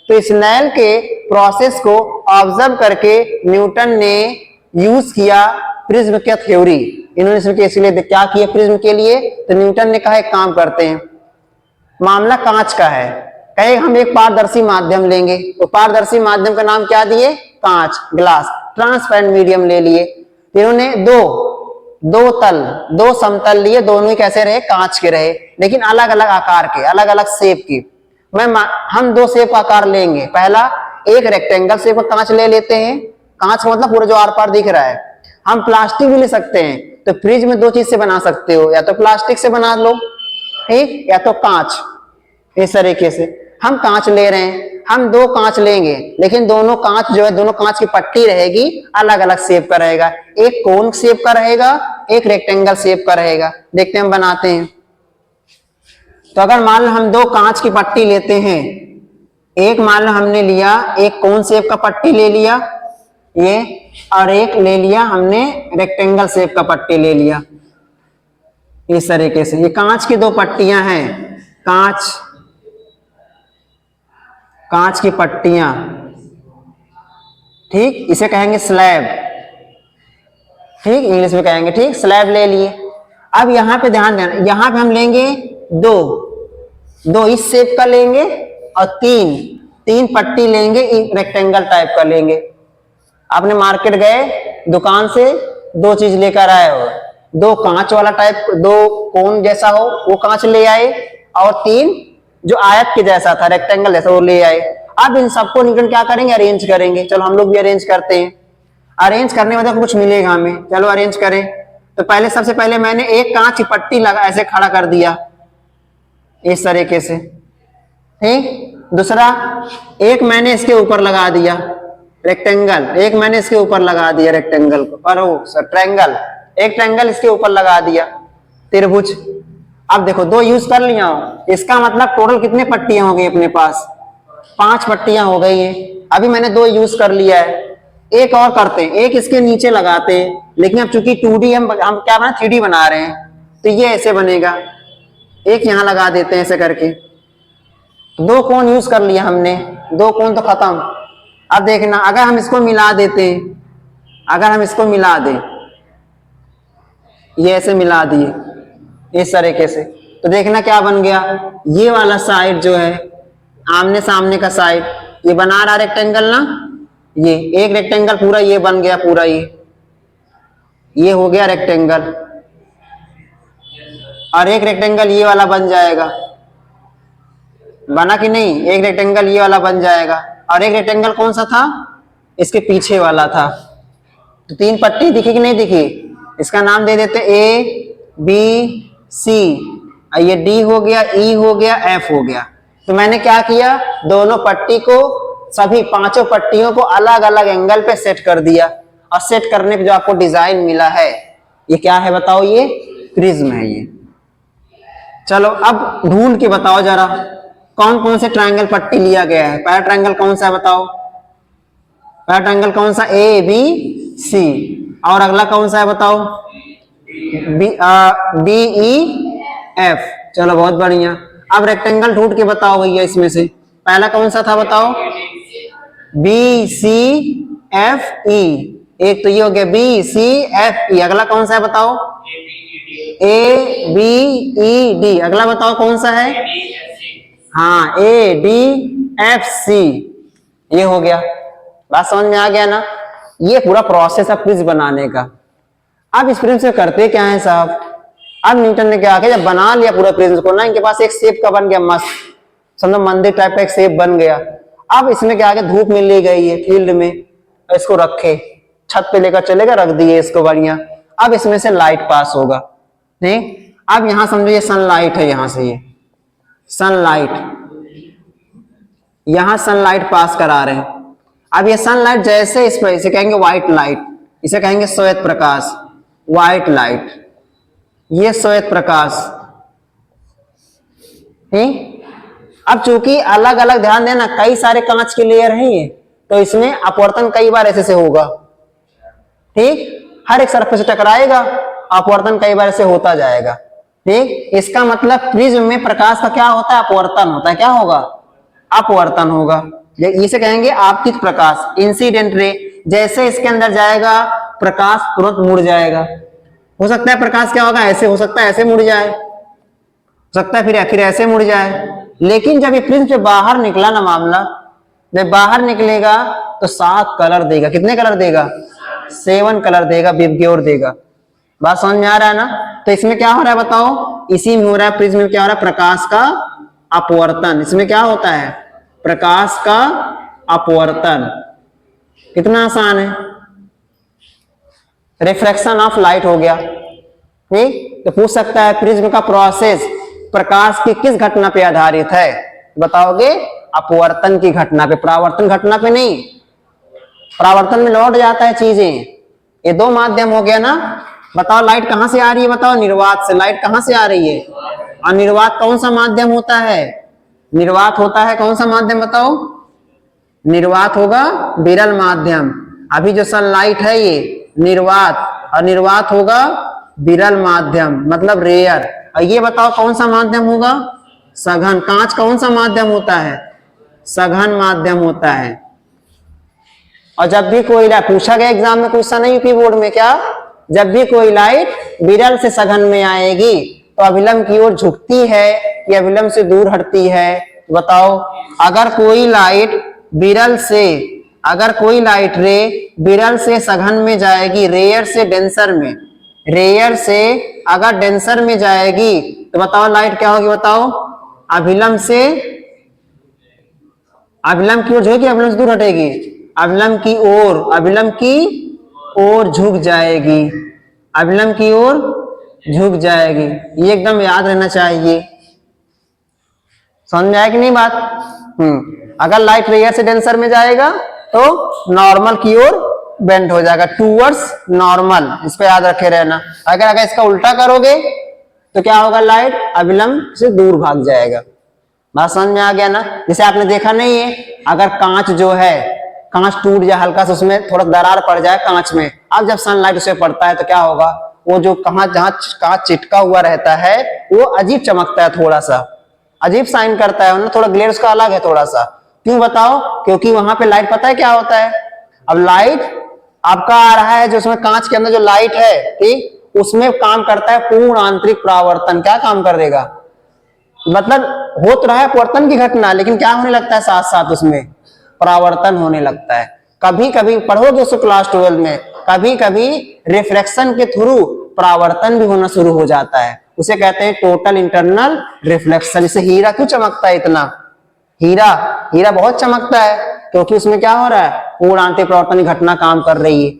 तो स्नेल के प्रोसेस को ऑब्जर्व करके न्यूटन ने यूज किया प्रिज्म का थ्योरी। इन्होंने इसलिए क्या किया प्रिज्म के लिए, तो न्यूटन ने कहा एक काम करते हैं, मामला कांच का है, कहे हम एक पारदर्शी माध्यम लेंगे, तो पारदर्शी माध्यम का नाम क्या दिए, कांच, ग्लास, ट्रांसपेरेंट मीडियम ले लिए। इन्होंने दो समतल लिए, दोनों ही कैसे रहे, कांच के रहे, लेकिन अलग अलग आकार के, अलग अलग शेप की। हम दो शेप का आकार लेंगे, पहला एक रेक्टेंगल शेप का कांच ले लेते हैं, कांच का मतलब पूरा जो आर पार दिख रहा है। हम प्लास्टिक भी ले सकते हैं, तो फ्रिज में दो चीज से बना सकते हो, या तो प्लास्टिक से बना लो, ठीक, या तो कांच। इस तरीके से हम कांच ले रहे हैं, हम दो कांच लेंगे, लेकिन दोनों कांच जो है, दोनों कांच की पट्टी रहेगी, अलग अलग शेप का रहेगा, एक कोन शेप का रहेगा, एक रेक्टेंगल शेप का रहेगा। देखते हैं हम बनाते हैं। तो अगर मान लो हम दो कांच की पट्टी लेते हैं, एक मान लो हमने लिया एक कोन शेप का पट्टी ले लिया ये, और एक ले लिया हमने रेक्टेंगल शेप का पट्टी ले लिया। इस तरीके से ये कांच की दो पट्टियां हैं, कांच की पट्टियां, ठीक, इसे कहेंगे स्लैब, ठीक, इंग्लिश में कहेंगे, ठीक, स्लैब ले लिए। अब यहां पे ध्यान देना, यहां पे हम लेंगे दो इस शेप का लेंगे, और तीन पट्टी लेंगे रेक्टेंगल टाइप का लेंगे। आपने मार्केट गए, दुकान से दो चीज लेकर आए हो, दो कांच वाला टाइप, दो कोन जैसा हो वो कांच ले आए, और तीन जो आयत के जैसा था, रेक्टेंगल जैसा, वो ले आए। अब इन सबको न्यूटन क्या करेंगे, अरेंज करेंगे। चलो हम लोग भी अरेंज करते हैं। अरेंज करने में तो कुछ मिलेगा हमें, चलो अरेंज करें। तो सबसे पहले मैंने एक कांच की पट्टी लगा ऐसे खड़ा कर दिया, इस तरीके से, ठीक। दूसरा एक मैंने इसके ऊपर लगा दिया रेक्टेंगल, एक मैंने इसके ऊपर लगा दिया रेक्टेंगल को, और वो ट्रायंगल, एक ट्रायंगल इसके ऊपर लगा दिया, त्रिभुज। अब देखो दो यूज कर लिया, इसका मतलब टोटल कितने पट्टियां हो गई अपने पास, 5 पट्टियां हो गई है। अभी मैंने दो यूज कर लिया है, एक और करते हैं, एक इसके नीचे लगाते हैं, लेकिन अब चूंकि 2D हम क्या बना 3D बना रहे हैं, तो ये ऐसे बनेगा, एक यहां लगा देते हैं ऐसे करके। दो कोण यूज कर लिया हमने, दो कोण तो खत्म। अब देखना अगर हम इसको मिला देते हैं, अगर हम इसको मिला दें, ये ऐसे मिला दिए इस तरीके से, तो देखना क्या बन गया, ये वाला साइड जो है आमने सामने का साइड, ये बना रहा रेक्टेंगल ना, ये एक रेक्टेंगल पूरा ये बन गया, पूरा ये हो गया रेक्टेंगल, और एक रेक्टेंगल ये वाला बन जाएगा, बना कि नहीं, एक रेक्टेंगल ये वाला बन जाएगा, और एक रेक्टेंगल कौन सा था, इसके पीछे वाला था। तो 3 पट्टी दिखी कि नहीं दिखी, इसका नाम दे देते ABC, ये D हो गया, E हो गया, F हो गया। तो मैंने क्या किया, दोनों पट्टी को, सभी 5 पट्टियों को अलग अलग एंगल पे सेट कर दिया, और सेट करने पे जो आपको डिजाइन मिला है, ये क्या है बताओ, ये प्रिज्म है ये। चलो अब ढूंढ के बताओ जरा, कौन कौन से ट्रायंगल पट्टी लिया गया है। पहला ट्रायंगल कौन सा है बताओ, पहला ट्रायंगल कौन सा, ABC, और अगला कौन सा है बताओ, DEF। चलो बहुत बढ़िया। अब रेक्टेंगल ढूंढ के बताओ भैया, इसमें से पहला कौन सा था बताओ, BCFE, एक तो ये हो गया BCFE, अगला कौन सा है बताओ, ABED, अगला बताओ कौन सा है, हाँ ADFC, ये हो गया। बात समझ में आ गया ना, ये पूरा प्रोसेस है प्रिज्म बनाने का। अब इस प्रिज्म से करते क्या है साहब, अब न्यूटन ने क्या किया, जब बना लिया पूरा प्रिज्म को ना, इनके पास एक शेप का बन गया मस्त, समझो मंदिर टाइप का एक शेप बन गया। अब इसमें क्या किया, धूप मिल ली गई है फील्ड में, इसको रखे छत पे लेकर चलेगा, रख दिए इसको बढ़िया। अब इसमें से लाइट पास होगा, नहीं, अब यहां समझो ये सनलाइट है, यहां से ये सनलाइट, यहां सनलाइट पास करा रहे हैं। अब ये सनलाइट जैसे इस पर, इसे कहेंगे व्हाइट लाइट, इसे कहेंगे श्वेत प्रकाश, व्हाइट लाइट, ये श्वेत प्रकाश, ठीक। अब चूंकि अलग अलग, ध्यान देना, कई सारे कांच के लेयर हैं ये, तो इसमें अपवर्तन कई बार ऐसे से होगा, ठीक, हर एक सरफेस से टकराएगा, अपवर्तन कई बार ऐसे होता जाएगा, ठीक। इसका मतलब प्रिज्म में प्रकाश का क्या होता है, अपवर्तन होता है, क्या होगा, अपवर्तन होगा, इसे कहेंगे आपतित प्रकाश, इंसिडेंट रे। जैसे इसके अंदर जाएगा प्रकाश तुरंत मुड़ जाएगा। हो सकता है प्रकाश क्या होगा, ऐसे हो सकता है, ऐसे मुड़ जाए, हो सकता है फिर ऐसे मुड़ जाए। लेकिन जब ये प्रिज्म से बाहर निकला ना मामला, जब बाहर निकलेगा तो 7 कलर देगा। कितने कलर देगा? 7 कलर देगा, विबग्योर देगा। बात समझ में आ रहा है ना? तो इसमें क्या हो रहा है बताओ, इसी में हो रहा है, प्रिज्म में क्या हो रहा है, प्रकाश का अपवर्तन। इसमें क्या होता है, प्रकाश का अपवर्तन। कितना आसान है, रिफ्रैक्शन ऑफ लाइट हो गया। ठीक, तो पूछ सकता है प्रिज्म का प्रोसेस प्रकाश की किस घटना पे आधारित है? बताओगे अपवर्तन की घटना पे, परावर्तन घटना पे नहीं। परावर्तन में लौट जाता है चीजें। ये 2 माध्यम हो गया ना। बताओ लाइट कहां से आ रही है, बताओ निर्वात से। लाइट कहां से आ रही है? और निर्वात कौन सा माध्यम होता है? निर्वात होता है कौन सा माध्यम बताओ? निर्वात होगा विरल माध्यम। अभी जो सनलाइट है ये निर्वात, और निर्वात होगा विरल माध्यम, मतलब रेयर। और ये बताओ कौन सा माध्यम होगा? सघन। कांच कौन सा माध्यम होता है? सघन माध्यम होता है। और जब भी कोई लाइट, पूछा गया एग्जाम में, क्वेश्चन है यूपी बोर्ड में, क्या जब भी कोई लाइट विरल से सघन में आएगी तो अभिलंब की ओर झुकती है या अभिलंब से दूर हटती है? बताओ, अगर कोई लाइट विरल से, अगर कोई लाइट रे विरल से सघन में जाएगी, रेयर से डेंसर में, रेयर से अगर डेंसर में जाएगी तो बताओ लाइट क्या होगी? बताओ, अभिलंब से, अभिलंब की ओर झुकेगी, अभिलंब से दूर हटेगी? अभिलंब की ओर, अभिलंब की ओर झुक जाएगी, अभिलंब की ओर झुक जाएगी। ये एकदम याद रहना चाहिए। समझ में आया कि नहीं बात? अगर लाइट रेयर से डेंसर में जाएगा तो नॉर्मल की ओर बेंड हो जाएगा, टूवर्ड्स नॉर्मल। इस पे याद रखे रहना। अगर इसका उल्टा करोगे तो क्या होगा, लाइट अभिलंब से दूर भाग जाएगा। बात समझ में आ गया ना? जैसे आपने देखा नहीं है, अगर कांच जो है, कांच टूट जाए हल्का सा, उसमें थोड़ा दरार पड़ जाए कांच में, अब जब सनलाइट उसे पड़ता है तो क्या होगा, वो जो जहां कांच चिटका हुआ रहता है वो अजीब चमकता है, थोड़ा सा अजीब साइन करता है ना, थोड़ा ग्लेयर उसका अलग है थोड़ा सा। क्यों बताओ? क्योंकि वहां पे लाइट, पता है क्या होता है, अब लाइट आपका आ रहा है, जो उसमें कांच के अंदर जो लाइट है, ठीक, उसमें काम करता है पूर्ण आंतरिक परावर्तन। क्या काम करेगा? मतलब हो तो रहा है अपवर्तन की घटना, लेकिन क्या होने लगता है साथ साथ उसमें परावर्तन होने लगता है। कभी कभी पढ़ोगे उसको क्लास 12 में, कभी कभी रिफ्लेक्शन के थ्रू परावर्तन भी होना शुरू हो जाता है। उसे कहते हैं टोटल इंटरनल रिफ्लेक्शन। जैसे हीरा क्यों चमकता है इतना? हीरा बहुत चमकता है क्योंकि उसमें क्या हो रहा है, पूर्ण आंतरिक परावर्तन की घटना काम कर रही है।